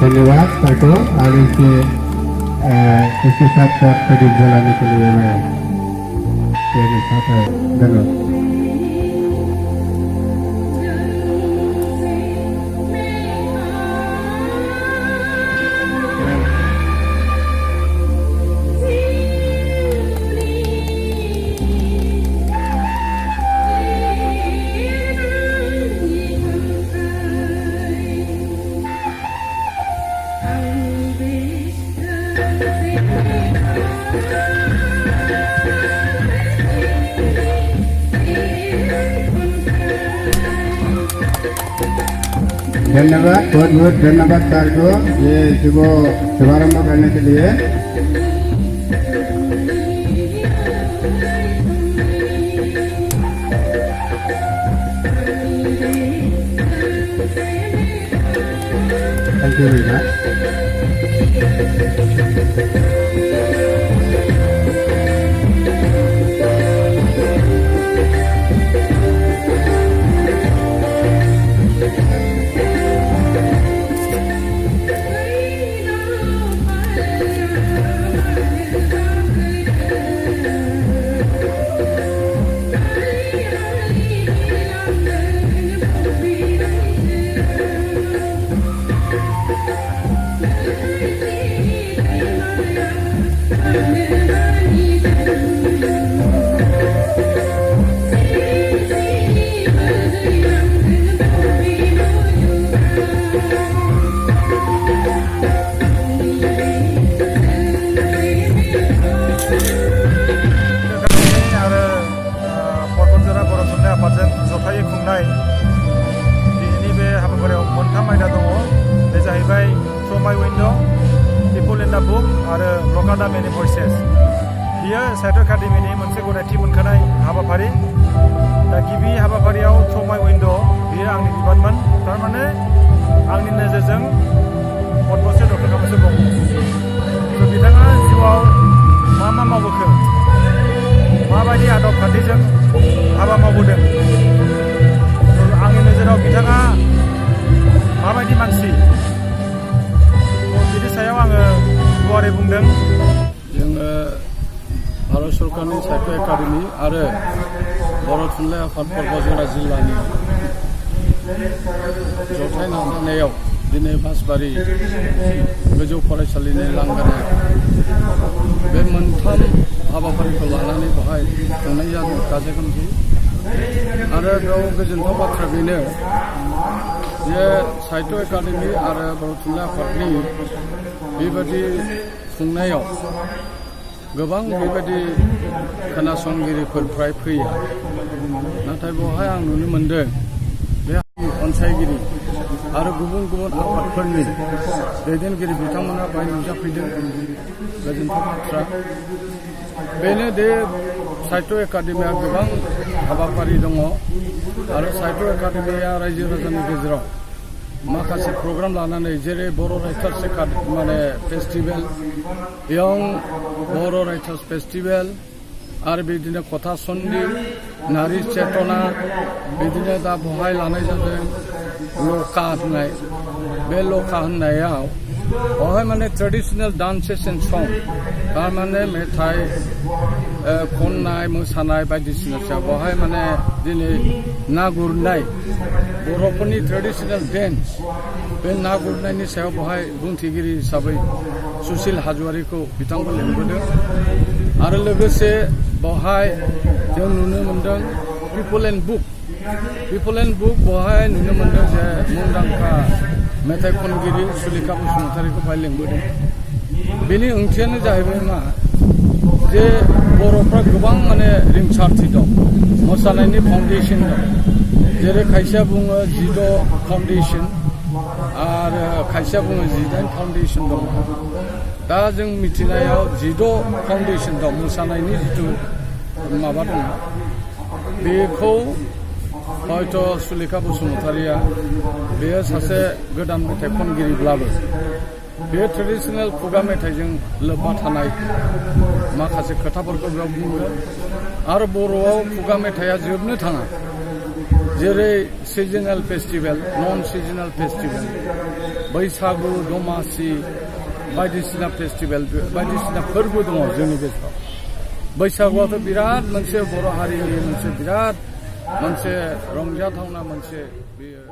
धन्यवाद सर को और इसके साथ साथ प्रदीप जलाने के लिए मैं मेरे साथ धन्यवाद। धन्यवाद, बहुत बहुत धन्यवाद सर को ये शुभारंभ करने के लिए। Thank you very much. जथायै खुंनाय दिनैनि बे हाबाफारियाव मोनथाम आयदा दङ। बे जाहैबाय थ्रु माय उइन्ड', पिपल इन दा बुक आरो लकादामेनि भइसेस। बियो साहित्य एकाडेमिनि मोनसे गनायथि मोनखानाय हाबाफारि। दा गिबि हाबाफारियाव थ्रु माय उइन्ड' बियो आंनि बिबानमोन। थारमाने आंनि नोजोरजों पद्मश्री डक्टर कामेस्वर ब्रह्म। बिथाङा जिउआव मा मावबोखो, माबायदि आदब खान्थिजों हाबा मावबोदों, आंनि नोजोराव बिथाङा माबायदि मानसि, बिनि सायाव आङो गुवारै बुंदों। जोङो भारत सरकारनि साहित्य एकाडेमि आरो बर' थुनलाइ आफाद क'क्राझार जिल्लानि जथाय नाजानायाव दिनै बासबारि गोजौ फरायसालिनि लांगोनायाव बे मोनथाम हाबाफारिखौ लानानै बेवहाय खुंनाय जादों गाजा गोमजायै। आरो बेयाव गोजोनथाव बाथ्रा बेनो जे साहित्य एकाडेमि आरो बर' थुनलाइ आफादनि बेबायदि खुंनायाव गोबां बेबायदि खोनासंगिरिफोर फ्राय फैया, नाथाय बेवहाय आं नुनो मोनदों बे अनसायगिरि आरो गुबुन गुबुन आफादफोरनि दैदेनगिरि बिथांमोना बाहाय नुजाफैदों। गोजोनथाव बाथ्रा बेनो दे साहित्य एकाडेमिया गोबां हाबाफारि दङ आरो साहित्य एकाडेमिया रायजो राजानि गेजेराव माखासे प्रग्राम लानानै जेरै बर' राइटार्स माने फेस्टिभेल, यं बर' राइटार्स फेस्टिभेल आरो बिदिनो कथा सन्धि, नारी चेतना, बिदिनो दा बहाय लानाय जादों लका होननाय। बे लका होननायाव बहाय माने ट्रेडिशनेल डान्सेस एन्ड सं, थारमाने मेथाइ खननाय मोसानाय बायदिसिना सायाव बहाय माने दिनै ना गुरनाय बर'फोरनि ट्रेडिशनेल डेन्स, बे ना गुरनायनि सायाव बहाय बुंथिगिरि हिसाबै सुसिल हाज'वारिखौ बिथांखौ लिंबोदों। आरो लोगोसे बहाय जों नुनो मोनदों पिपल एन्ड बुक बहाय नुनो मोनदों जे मुंदांखा मेथाइ खनगिरि सुलेखा बसुमतारीखौ बाहाय लिंबोदों। बेनि ओंथियानो जाहैबाय मा जे बर'फ्रा गोबां माने रिंसारथि दं, मोसानायनि फाउन्डेसन दं। जेरै खायसेया बुङो 16 फाउन्डेसन आरो खायसेया बुङो 18 फाउन्डेसन दं। दा जों मिथिनायाव 16 फाउन्डेसन दं मोसानायनि जिथु माबा दङ। बेखौ हयथ' सुलेखा बसुमतारीया बेयो सासे गोदान मेथाइ खनगिरिब्लाबो बे ट्रेडिशनेल खुगा मेथाइजों लोब्बा थानाय माखासे खोथाफोरखौ बेयाव बुङो। आरो बर'आव खुगा मेथाइया जोबनो थाङा। जेरै सिजनेल फेस्टिभेल नन सिजनेल फेस्टिभेल बैसागु दमासि बायदिसिना फेस्टिभेल बायदिसिना फोरबो दङ जोंनि गेजेराव बैसागुआथ' बिराद मोनसे बर' हारिनि मोनसे बिराद मोनसे रंजाथावना मोनसे बेयो